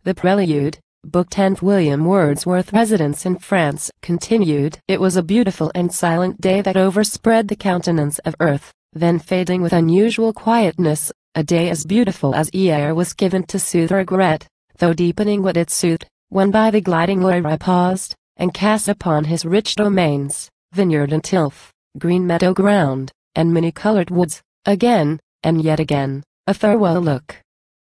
The Prelude, Book 10. William Wordsworth. Residence in France continued. It was a beautiful and silent day that overspread the countenance of earth, then fading with unusual quietness, a day as beautiful as air was given to soothe regret, though deepening what it soothed, when by the gliding Loire I paused, and cast upon his rich domains, vineyard and tilth, green meadow ground, and many-colored woods, again, and yet again, a farewell look.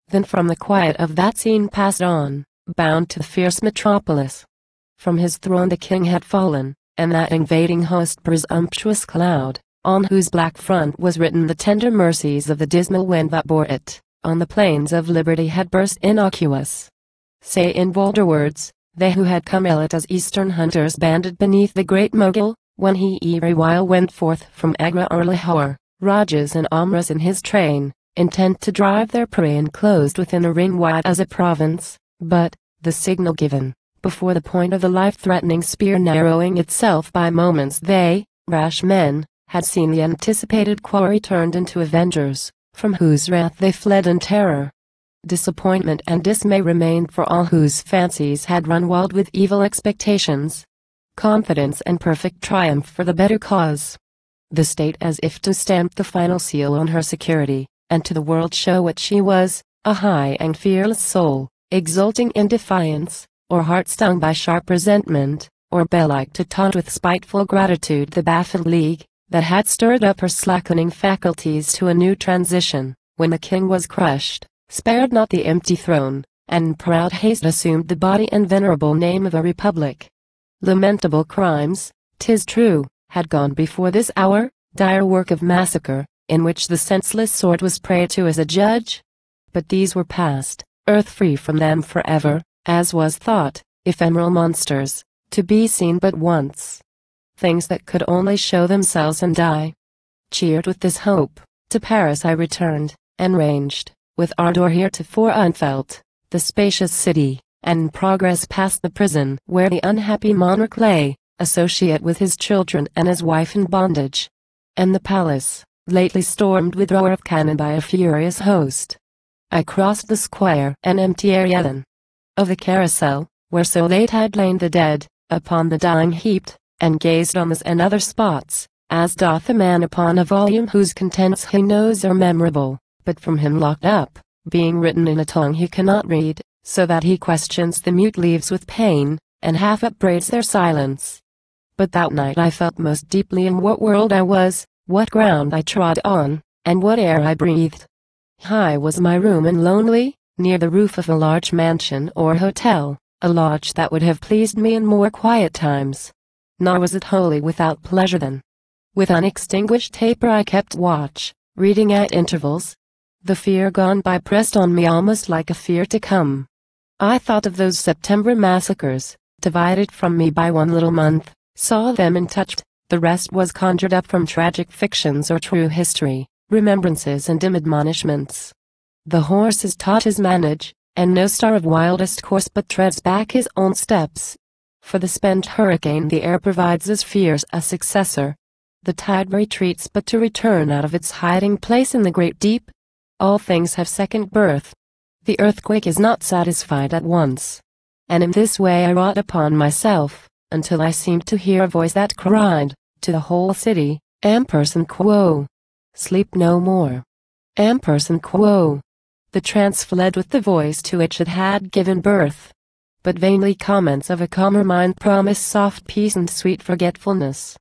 Then from the quiet of that scene passed on, bound to the fierce metropolis. From his throne the king had fallen, and that invading host presumptuous cloud, on whose black front was written the tender mercies of the dismal wind that bore it, on the plains of liberty had burst innocuous. Say in bolder words, they who had come ill as eastern hunters banded beneath the great Mogul, when he every while went forth from Agra or Lahore, Rajas and Amras in his train, intent to drive their prey enclosed within a ring wide as a province, but, the signal given, before the point of the life-threatening spear narrowing itself by moments, they, rash men, had seen the anticipated quarry turned into avengers, from whose wrath they fled in terror. Disappointment and dismay remained for all whose fancies had run wild with evil expectations. Confidence and perfect triumph for the better cause. The state, as if to stamp the final seal on her security, and to the world show what she was, a high and fearless soul, exulting in defiance, or heart stung by sharp resentment, or bell-like to taunt with spiteful gratitude the baffled league, that had stirred up her slackening faculties to a new transition, when the king was crushed, spared not the empty throne, and in proud haste assumed the body and venerable name of a republic. Lamentable crimes, 'tis true, had gone before this hour, dire work of massacre, in which the senseless sword was prey to as a judge. But these were past, earth free from them forever, as was thought, ephemeral monsters, to be seen but once. Things that could only show themselves and die. Cheered with this hope, to Paris I returned, and ranged, with ardor heretofore unfelt, the spacious city, and in progress past the prison where the unhappy monarch lay, associate with his children and his wife in bondage. And the palace, lately stormed with roar of cannon by a furious host. I crossed the square and empty area of the carousel, where so late had lain the dead, upon the dying heaped, and gazed on this and other spots, as doth a man upon a volume whose contents he knows are memorable, but from him locked up, being written in a tongue he cannot read, so that he questions the mute leaves with pain, and half upbraids their silence. But that night I felt most deeply in what world I was, what ground I trod on, and what air I breathed. High was my room and lonely, near the roof of a large mansion or hotel, a lodge that would have pleased me in more quiet times. Nor was it wholly without pleasure then. With unextinguished taper I kept watch, reading at intervals. The fear gone by pressed on me almost like a fear to come. I thought of those September massacres, divided from me by one little month, saw them and touched. The rest was conjured up from tragic fictions or true history, remembrances and dim admonishments. The horse is taught his manage, and no star of wildest course but treads back his own steps. For the spent hurricane the air provides as fierce a successor. The tide retreats but to return out of its hiding place in the great deep. All things have second birth. The earthquake is not satisfied at once. And in this way I wrought upon myself, until I seemed to hear a voice that cried, to the whole city, quo. Sleep no more. Quo. The trance fled with the voice to which it had given birth. But vainly comments of a calmer mind promise soft peace and sweet forgetfulness.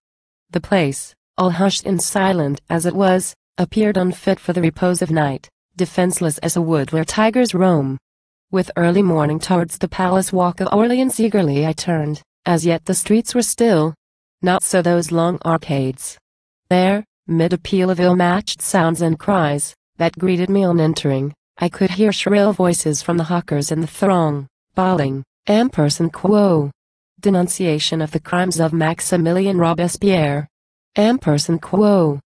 The place, all hushed and silent as it was, appeared unfit for the repose of night, defenseless as a wood where tigers roam. With early morning towards the palace walk of Orleans eagerly I turned. As yet the streets were still. Not so those long arcades. There, mid a peal of ill-matched sounds and cries, that greeted me on entering, I could hear shrill voices from the hawkers in the throng, bawling, quo. Denunciation of the crimes of Maximilien Robespierre. Quo.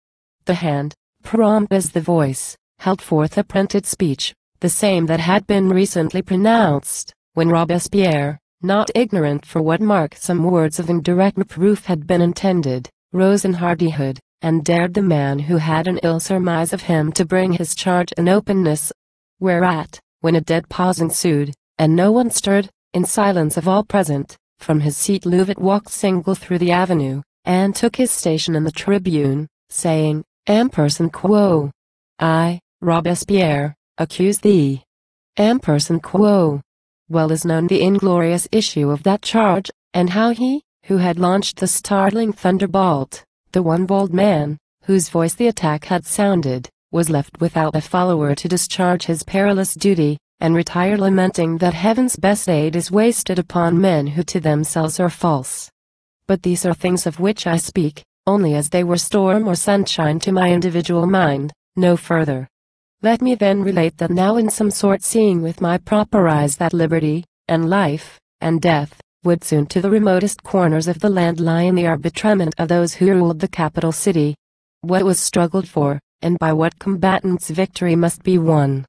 The hand, prompt as the voice, held forth a printed speech, the same that had been recently pronounced, when Robespierre, not ignorant for what mark some words of indirect reproof had been intended, rose in hardihood, and dared the man who had an ill surmise of him to bring his charge in openness. Whereat, when a dead pause ensued, and no one stirred. In silence of all present, from his seat Louvet walked single through the avenue, and took his station in the tribune, saying, Ampersand quo. I, Robespierre, accuse thee. Ampersand quo. Well is known the inglorious issue of that charge, and how he, who had launched the startling thunderbolt, the one bold man, whose voice the attack had sounded, was left without a follower to discharge his perilous duty, and retired lamenting that heaven's best aid is wasted upon men who to themselves are false. But these are things of which I speak, only as they were storm or sunshine to my individual mind, no further. Let me then relate that now in some sort seeing with my proper eyes that liberty, and life, and death, would soon to the remotest corners of the land lie in the arbitrament of those who ruled the capital city. What was struggled for, and by what combatants victory must be won.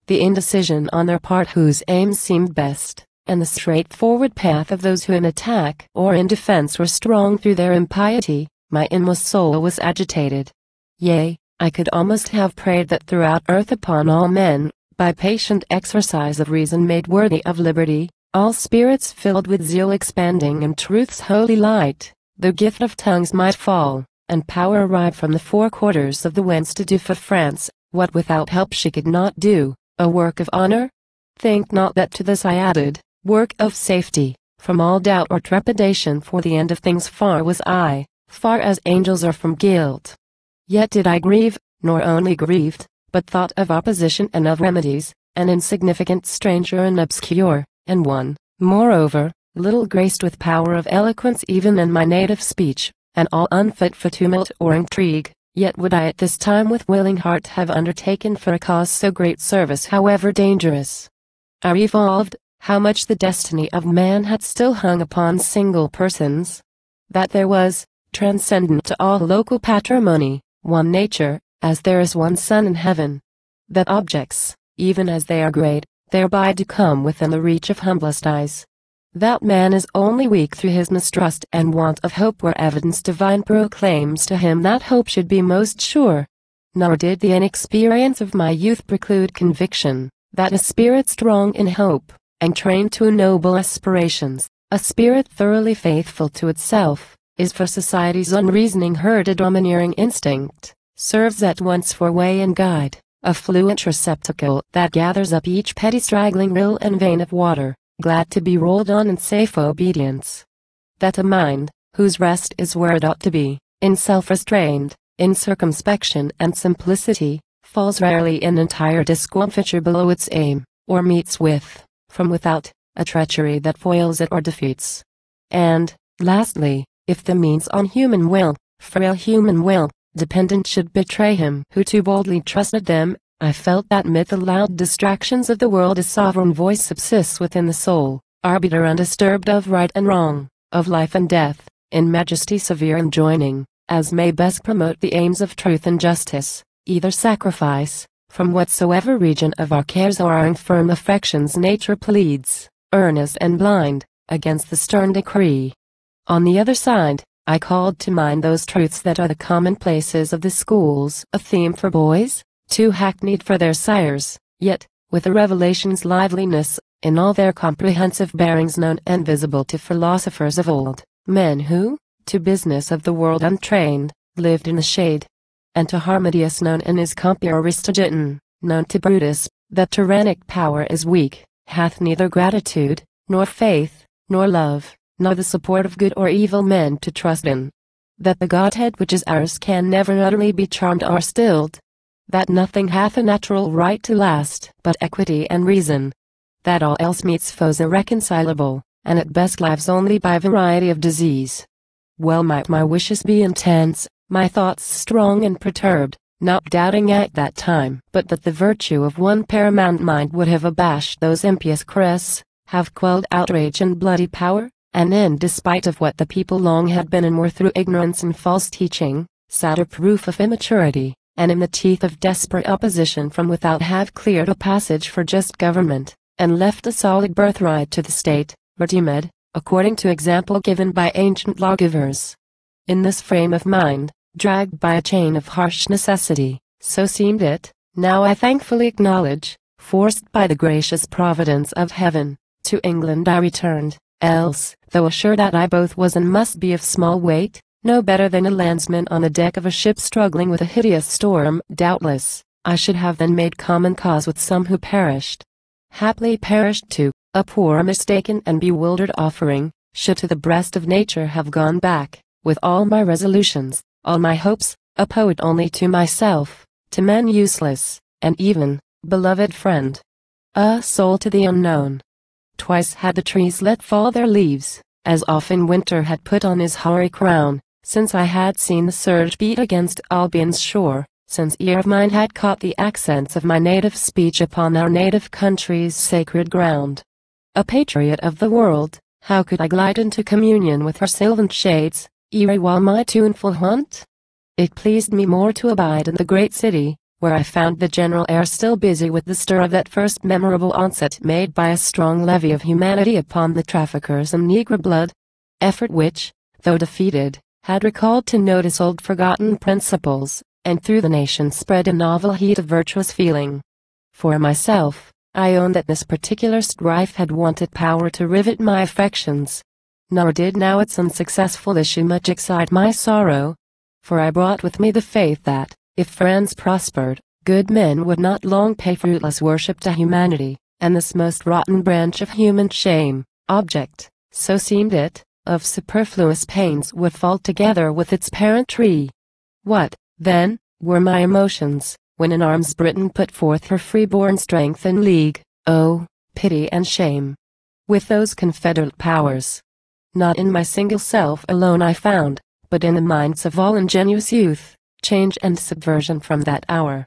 The indecision on their part whose aims seemed best, and the straightforward path of those who in attack or in defense were strong through their impiety, my inmost soul was agitated. Yea, I could almost have prayed that throughout earth upon all men, by patient exercise of reason made worthy of liberty, all spirits filled with zeal expanding in truth's holy light, the gift of tongues might fall, and power arrive from the four quarters of the whence to do for France, what without help she could not do, a work of honor? Think not that to this I added, work of safety, from all doubt or trepidation, for the end of things far was I, far as angels are from guilt. Yet did I grieve, nor only grieved, but thought of opposition and of remedies, an insignificant stranger and obscure, and one, moreover, little graced with power of eloquence even in my native speech, and all unfit for tumult or intrigue, yet would I at this time with willing heart have undertaken for a cause so great service however dangerous. I revolved, how much the destiny of man had still hung upon single persons. That there was, transcendent to all local patrimony, one nature, as there is one sun in heaven. That objects, even as they are great, thereby do come within the reach of humblest eyes. That man is only weak through his mistrust and want of hope where evidence divine proclaims to him that hope should be most sure. Nor did the inexperience of my youth preclude conviction, that a spirit strong in hope, and trained to noble aspirations, a spirit thoroughly faithful to itself, is for society's unreasoning herd a domineering instinct, serves at once for way and guide, a fluent receptacle that gathers up each petty straggling rill and vein of water, glad to be rolled on in safe obedience. That a mind, whose rest is where it ought to be, in self-restraint, in circumspection and simplicity, falls rarely in entire discomfiture below its aim, or meets with, from without, a treachery that foils it or defeats. And, lastly, if the means on human will, frail human will, dependent should betray him who too boldly trusted them, I felt that mid the loud distractions of the world a sovereign voice subsists within the soul, arbiter undisturbed of right and wrong, of life and death, in majesty severe and joining, as may best promote the aims of truth and justice, either sacrifice, from whatsoever region of our cares or our infirm affections nature pleads, earnest and blind, against the stern decree. On the other side, I called to mind those truths that are the commonplaces of the schools, a theme for boys, too hackneyed for their sires, yet, with a revelation's liveliness, in all their comprehensive bearings known and visible to philosophers of old, men who, to business of the world untrained, lived in the shade. And to Harmodius known in his Compere Aristogiton, known to Brutus, that tyrannic power is weak, hath neither gratitude, nor faith, nor love, nor the support of good or evil men to trust in. That the Godhead which is ours can never utterly be charmed or stilled. That nothing hath a natural right to last but equity and reason. That all else meets foes irreconcilable, and at best lives only by variety of disease. Well might my wishes be intense, my thoughts strong and perturbed, not doubting at that time but that the virtue of one paramount mind would have abashed those impious crests, have quelled outrage and bloody power, and in despite of what the people long had been and were through ignorance and false teaching, sadder proof of immaturity, and in the teeth of desperate opposition from without have cleared a passage for just government, and left a solid birthright to the state, redeemed, according to example given by ancient lawgivers. In this frame of mind, dragged by a chain of harsh necessity, so seemed it, now I thankfully acknowledge, Forced by the gracious providence of heaven, to England I returned, else, though assured that I both was and must be of small weight, no better than a landsman on the deck of a ship struggling with a hideous storm, doubtless, I should have then made common cause with some who perished. Haply perished too, a poor mistaken and bewildered offering, should to the breast of nature have gone back, with all my resolutions, all my hopes, a poet only to myself, to men useless, and even, beloved friend, a soul to the unknown. Twice had the trees let fall their leaves, as often winter had put on his hoary crown, since I had seen the surge beat against Albion's shore, since ear of mine had caught the accents of my native speech upon our native country's sacred ground. A patriot of the world, how could I glide into communion with her sylvan shades, eerie while my tuneful haunt? It pleased me more to abide in the great city, where I found the general air still busy with the stir of that first memorable onset made by a strong levy of humanity upon the traffickers in negro blood, effort which, though defeated, had recalled to notice old forgotten principles, and through the nation spread a novel heat of virtuous feeling. For myself, I own that this particular strife had wanted power to rivet my affections. Nor did now its unsuccessful issue much excite my sorrow, for I brought with me the faith that, if France prospered, good men would not long pay fruitless worship to humanity, and this most rotten branch of human shame, object, so seemed it, of superfluous pains would fall together with its parent tree. What, then, were my emotions, when in arms Britain put forth her free-born strength in league, oh, pity and shame, with those confederate powers? Not in my single self alone I found, but in the minds of all ingenuous youth, change and subversion from that hour.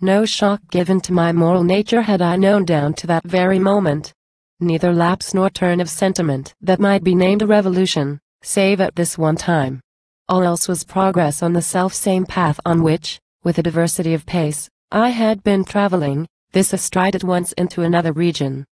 No shock given to my moral nature had I known down to that very moment. Neither lapse nor turn of sentiment that might be named a revolution, save at this one time. All else was progress on the self-same path on which, with a diversity of pace, I had been traveling, this astride at once into another region.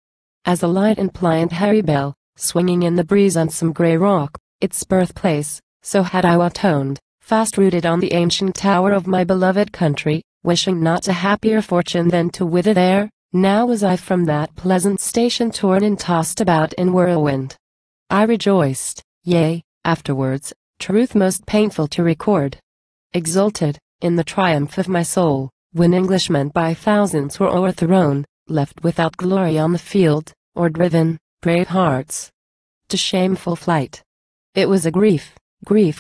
As a light and pliant harebell, swinging in the breeze on some grey rock, its birthplace, so had I atoned, fast rooted on the ancient tower of my beloved country, wishing not a happier fortune than to wither there. Now was I from that pleasant station torn and tossed about in whirlwind. I rejoiced, yea, afterwards, truth most painful to record, exulted, in the triumph of my soul, when Englishmen by thousands were o'erthrown, left without glory on the field, or driven, brave hearts, to shameful flight. It was a grief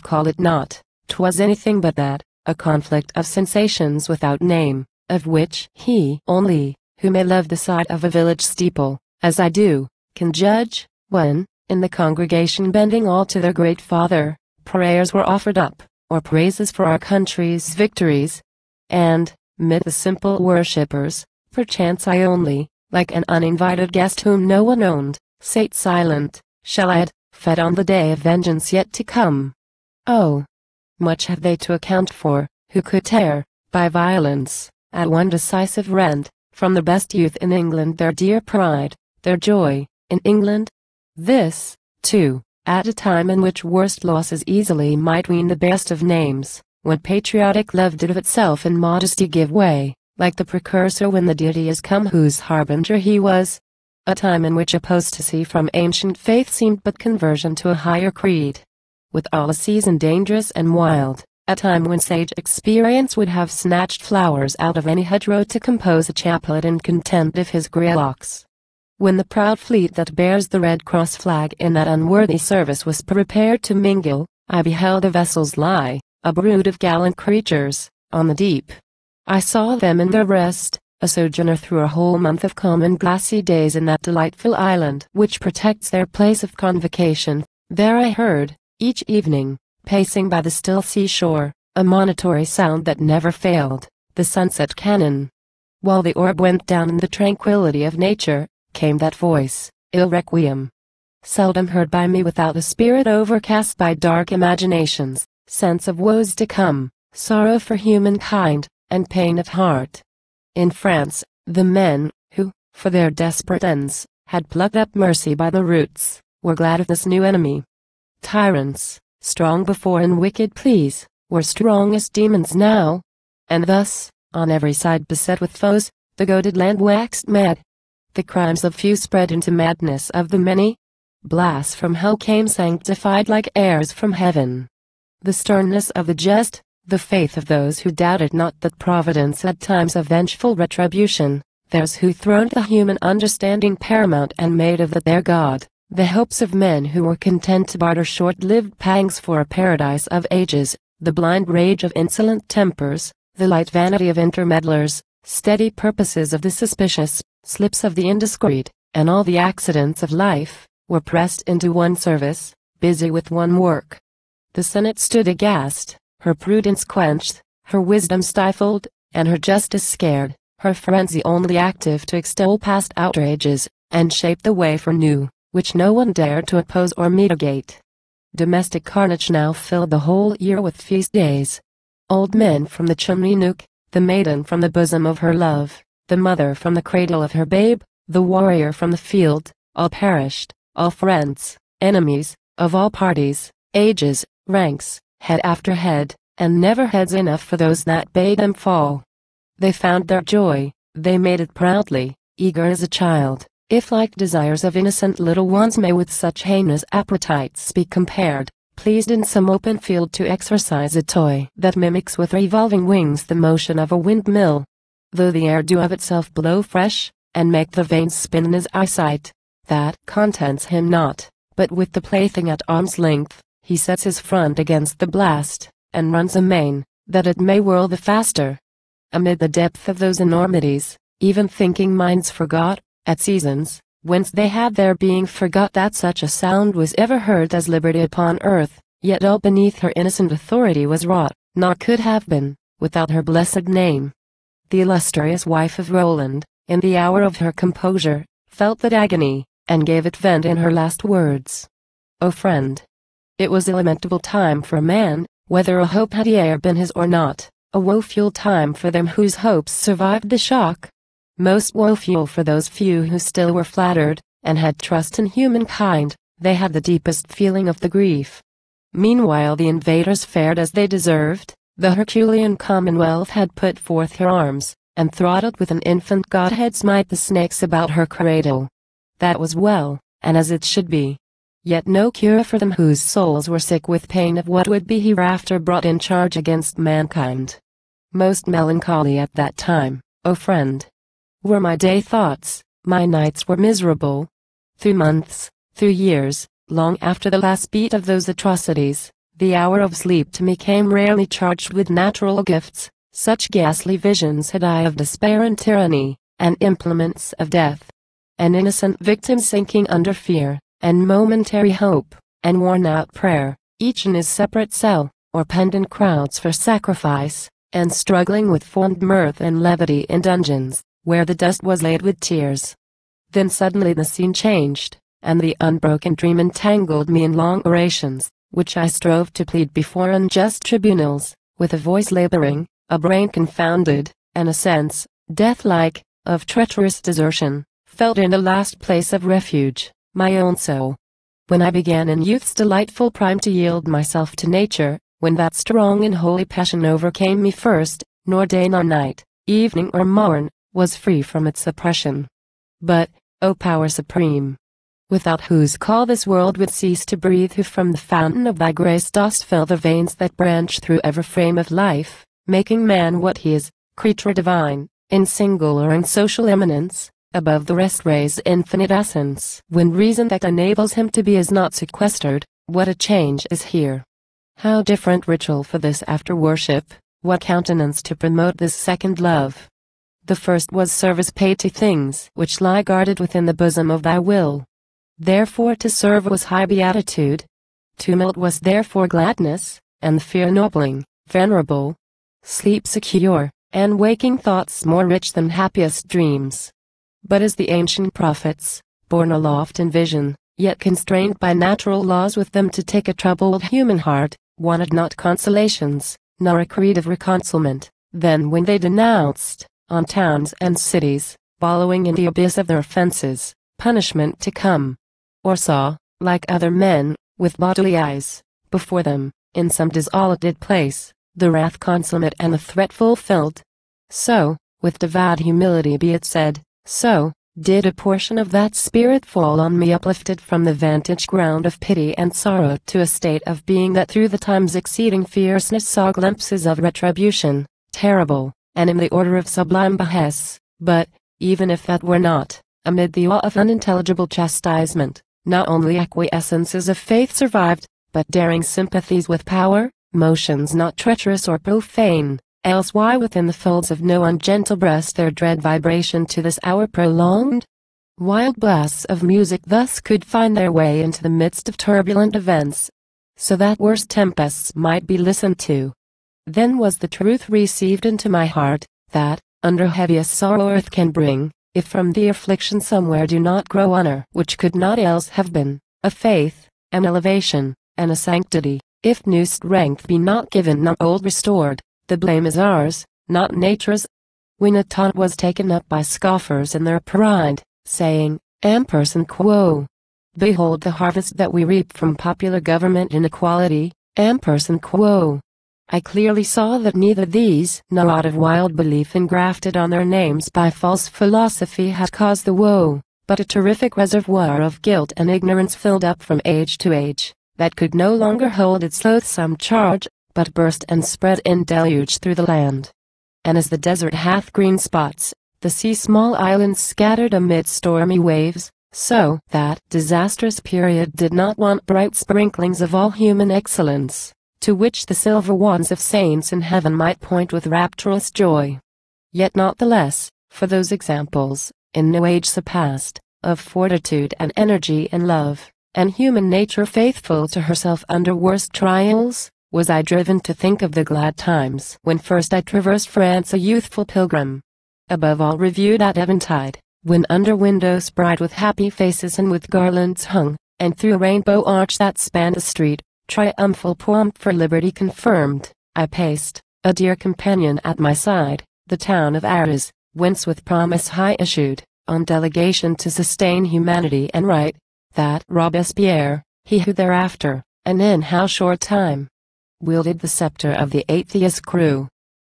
call it not, 'twas anything but that, a conflict of sensations without name, of which he only, who may love the sight of a village steeple, as I do, can judge, when, in the congregation bending all to their great Father, prayers were offered up, or praises for our country's victories, and, mid the simple worshippers, perchance I only, like an uninvited guest whom no one owned, sate silent, shell-eyed, fed on the day of vengeance yet to come. Oh! Much have they to account for, who could tear, by violence, at one decisive rent, from the best youth in England their dear pride, their joy, in England? This, too, at a time in which worst losses easily might wean the best of names, when patriotic love did of itself in modesty give way, like the precursor when the deity is come whose harbinger he was. A time in which apostasy from ancient faith seemed but conversion to a higher creed. With all a season dangerous and wild, a time when sage experience would have snatched flowers out of any hedgerow to compose a chaplet in contempt of his grey locks. When the proud fleet that bears the Red Cross flag in that unworthy service was prepared to mingle, I beheld the vessels lie, a brood of gallant creatures, on the deep. I saw them in their rest, a sojourner through a whole month of calm and glassy days in that delightful island which protects their place of convocation. There I heard, each evening, pacing by the still seashore, a monitory sound that never failed, the sunset cannon. While the orb went down in the tranquility of nature, came that voice, Il Requiem. Seldom heard by me without the spirit overcast by dark imaginations, sense of woes to come, sorrow for humankind, and pain of heart. In France, the men, who, for their desperate ends, had plucked up mercy by the roots, were glad of this new enemy. Tyrants, strong before in wicked pleas, were strong as demons now. And thus, on every side beset with foes, The goaded land waxed mad. The crimes of few spread into madness of the many. Blasts from hell came sanctified like airs from heaven. The sternness of the just, the faith of those who doubted not that Providence had times of vengeful retribution, theirs who throned the human understanding paramount and made of that their God, the hopes of men who were content to barter short-lived pangs for a paradise of ages, the blind rage of insolent tempers, the light vanity of intermeddlers, steady purposes of the suspicious, slips of the indiscreet, and all the accidents of life, were pressed into one service, busy with one work. The Senate stood aghast, her prudence quenched, her wisdom stifled, and her justice scared, her frenzy only active to extol past outrages, and shape the way for new, which no one dared to oppose or mitigate. Domestic carnage now filled the whole year with feast days. Old men from the chimney nook, the maiden from the bosom of her love, the mother from the cradle of her babe, the warrior from the field, all perished, all friends, enemies, of all parties, ages, ranks, head after head, and never heads enough for those that bade them fall. They found their joy, they made it proudly, eager as a child, if like desires of innocent little ones may with such heinous appetites be compared, pleased in some open field to exercise a toy that mimics with revolving wings the motion of a windmill. Though the air do of itself blow fresh, and make the veins spin in his eyesight, that contents him not, but with the plaything at arm's length, he sets his front against the blast, and runs amain, that it may whirl the faster. Amid the depth of those enormities, even thinking minds forgot, at seasons, whence they had their being forgot that such a sound was ever heard as liberty upon earth, yet all beneath her innocent authority was wrought, nor could have been, without her blessed name. The illustrious wife of Roland, in the hour of her composure, felt that agony, and gave it vent in her last words. O friend! It was a lamentable time for a man, whether a hope had e'er been his or not, a woeful time for them whose hopes survived the shock. Most woeful for those few who still were flattered, and had trust in humankind, they had the deepest feeling of the grief. Meanwhile the invaders fared as they deserved, the Herculean Commonwealth had put forth her arms, and throttled with an infant godhead smite the snakes about her cradle. That was well, and as it should be. Yet no cure for them whose souls were sick with pain of what would be hereafter brought in charge against mankind. Most melancholy at that time, O friend, were my day thoughts, my nights were miserable. Through months, through years, long after the last beat of those atrocities, the hour of sleep to me came rarely charged with natural gifts, such ghastly visions had I of despair and tyranny, and implements of death. An innocent victim sinking under fear, and momentary hope, and worn-out prayer, each in his separate cell, or penned in crowds for sacrifice, and struggling with fond mirth and levity in dungeons, where the dust was laid with tears. Then suddenly the scene changed, and the unbroken dream entangled me in long orations, which I strove to plead before unjust tribunals, with a voice laboring, a brain confounded, and a sense, death-like, of treacherous desertion, felt in the last place of refuge, my own soul. When I began in youth's delightful prime to yield myself to nature, when that strong and holy passion overcame me first, nor day nor night, evening or morn, was free from its oppression. But, O power supreme, without whose call this world would cease to breathe, who from the fountain of thy grace dost fill the veins that branch through every frame of life, making man what he is, creature divine, in single or in social eminence, above the rest raise infinite essence. When reason that enables him to be is not sequestered, what a change is here! How different ritual for this after worship, what countenance to promote this second love! The first was service paid to things which lie guarded within the bosom of thy will. Therefore to serve was high beatitude. Tumult was therefore gladness, and fear ennobling, venerable. Sleep secure, and waking thoughts more rich than happiest dreams. But as the ancient prophets, borne aloft in vision, yet constrained by natural laws with them to take a troubled human heart, wanted not consolations, nor a creed of reconcilement, then when they denounced, on towns and cities, wallowing in the abyss of their offenses, punishment to come, or saw, like other men, with bodily eyes, before them, in some desolated place, the wrath consummate and the threat fulfilled. So, with devout humility be it said, so did a portion of that spirit fall on me, uplifted from the vantage ground of pity and sorrow to a state of being that through the time's exceeding fierceness saw glimpses of retribution, terrible, and in the order of sublime behests. But, even if that were not, amid the awe of unintelligible chastisement, not only acquiescences of faith survived, but daring sympathies with power, motions not treacherous or profane, else why within the folds of no ungentle breast their dread vibration to this hour prolonged? Wild blasts of music thus could find their way into the midst of turbulent events, so that worse tempests might be listened to. Then was the truth received into my heart, that, under heaviest sorrow earth can bring, if from the affliction somewhere do not grow honor which could not else have been, a faith, an elevation, and a sanctity, if new strength be not given nor old restored, the blame is ours, not nature's. When a taunt was taken up by scoffers in their pride, saying, Ampersand quo. Behold the harvest that we reap from popular government inequality, Ampersand quo. I clearly saw that neither these nor aught of wild belief engrafted on their names by false philosophy had caused the woe, but a terrific reservoir of guilt and ignorance filled up from age to age, that could no longer hold its loathsome charge, but burst and spread in deluge through the land. And as the desert hath green spots, the sea small islands scattered amid stormy waves, so that disastrous period did not want bright sprinklings of all human excellence, to which the silver wands of saints in heaven might point with rapturous joy. Yet not the less, for those examples, in no age surpassed, of fortitude and energy and love, and human nature faithful to herself under worst trials, was I driven to think of the glad times when first I traversed France a youthful pilgrim. Above all reviewed at eventide, when under windows bright with happy faces and with garlands hung, and through a rainbow arch that spanned the street, triumphal pomp for liberty confirmed, I paced, a dear companion at my side, the town of Arras, whence with promise high issued, on delegation to sustain humanity and right, that Robespierre, he who thereafter, and in how short time, wielded the scepter of the atheist crew.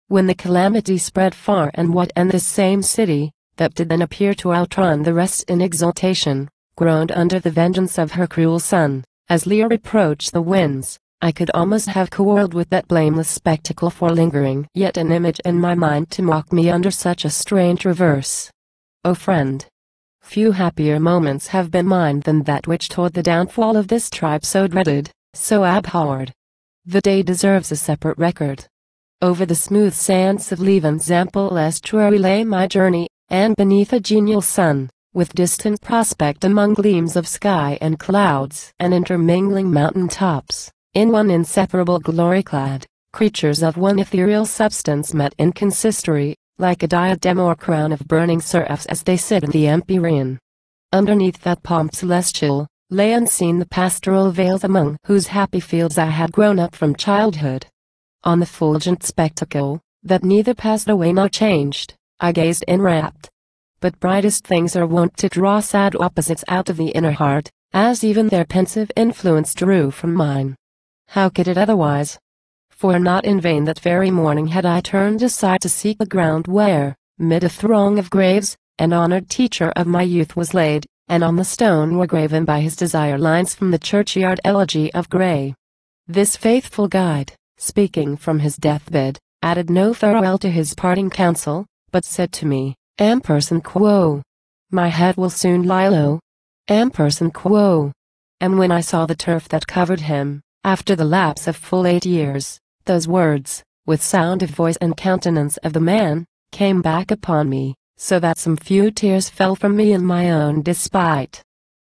When the calamity spread far and wide, and this same city, that did then appear to outrun the rest in exultation, groaned under the vengeance of her cruel son, as Lear reproached the winds, I could almost have quarreled with that blameless spectacle for lingering yet an image in my mind to mock me under such a strange reverse. O friend! Few happier moments have been mine than that which toward the downfall of this tribe so dreaded, so abhorred. The day deserves a separate record. Over the smooth sands of Leven's ample estuary lay my journey, and beneath a genial sun, with distant prospect among gleams of sky and clouds and intermingling mountain tops, in one inseparable glory clad, creatures of one ethereal substance met in consistory, like a diadem or crown of burning seraphs as they sit in the empyrean. Underneath that pomp celestial, lay unseen the pastoral vales among whose happy fields I had grown up from childhood. On the fulgent spectacle, that neither passed away nor changed, I gazed enrapt. But brightest things are wont to draw sad opposites out of the inner heart, as even their pensive influence drew from mine. How could it otherwise? For not in vain that very morning had I turned aside to seek the ground where, mid a throng of graves, an honored teacher of my youth was laid, and on the stone were graven by his desire lines from the churchyard elegy of Gray. This faithful guide, speaking from his deathbed, added no farewell to his parting counsel, but said to me, Ampersand quo. My head will soon lie low. Ampersand quo. And when I saw the turf that covered him, after the lapse of full 8 years, those words, with sound of voice and countenance of the man, came back upon me, so that some few tears fell from me in my own despite.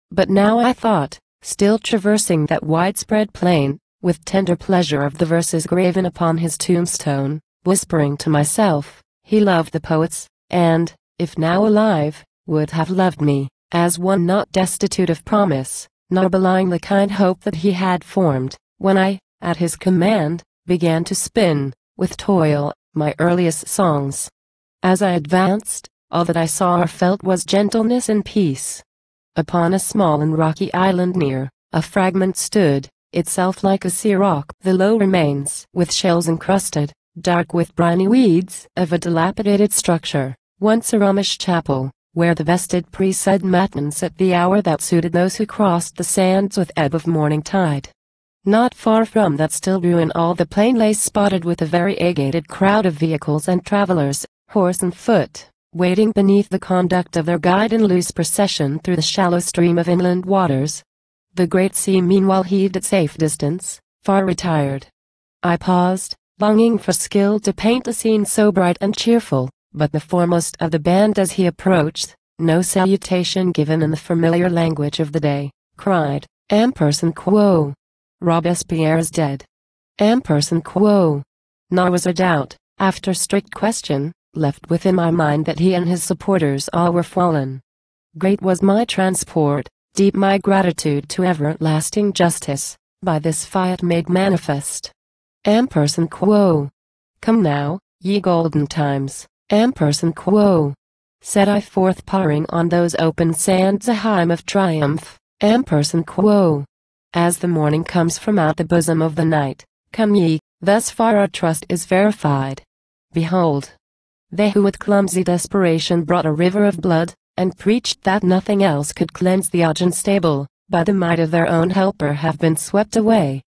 But now I thought, still traversing that widespread plain, with tender pleasure of the verses graven upon his tombstone, whispering to myself, he loved the poets, and, if now alive, would have loved me, as one not destitute of promise, nor belying the kind hope that he had formed, when I, at his command, began to spin, with toil, my earliest songs. As I advanced, all that I saw or felt was gentleness and peace. Upon a small and rocky island near, a fragment stood, itself like a sea rock, the low remains with shells encrusted, dark with briny weeds, of a dilapidated structure, once a Romish chapel, where the vested priest said matins at the hour that suited those who crossed the sands with ebb of morning tide. Not far from that still ruin all the plain lay spotted with a variegated crowd of vehicles and travelers, horse and foot, waiting beneath the conduct of their guide in loose procession through the shallow stream of inland waters. The great sea meanwhile heaved at safe distance, far retired. I paused, longing for skill to paint a scene so bright and cheerful, but the foremost of the band as he approached, no salutation given in the familiar language of the day, cried, "Ampersand quo! Robespierre is dead." Ampersand quo! Nor was a doubt, after strict question, left within my mind that he and his supporters all were fallen. Great was my transport, deep my gratitude to everlasting justice, by this fiat made manifest. Ampersand quo! Come now, ye golden times, ampersand quo! Set I forth powering on those open sands a hymn of triumph, ampersand quo! As the morning comes from out the bosom of the night, come ye, thus far our trust is verified. Behold, they who with clumsy desperation brought a river of blood, and preached that nothing else could cleanse the Augean stable, by the might of their own helper have been swept away.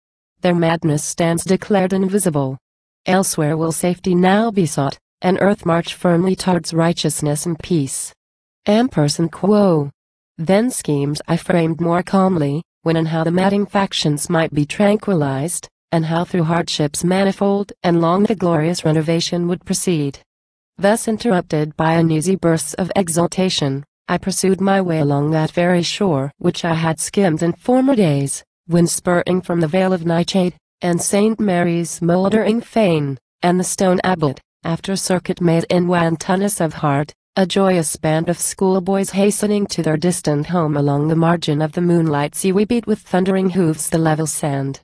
Their madness stands declared invisible. Elsewhere will safety now be sought, and earth march firmly towards righteousness and peace. Ampersand quo! Then schemes I framed more calmly, when and how the madding factions might be tranquilized, and how through hardships manifold and long the glorious renovation would proceed. Thus interrupted by uneasy bursts of exultation, I pursued my way along that very shore which I had skimmed in former days, when spurting from the Vale of Nightshade, and St. Mary's mouldering fane, and the stone abbot, after circuit made in wantonness of heart, a joyous band of schoolboys hastening to their distant home along the margin of the moonlight sea we beat with thundering hoofs the level sand.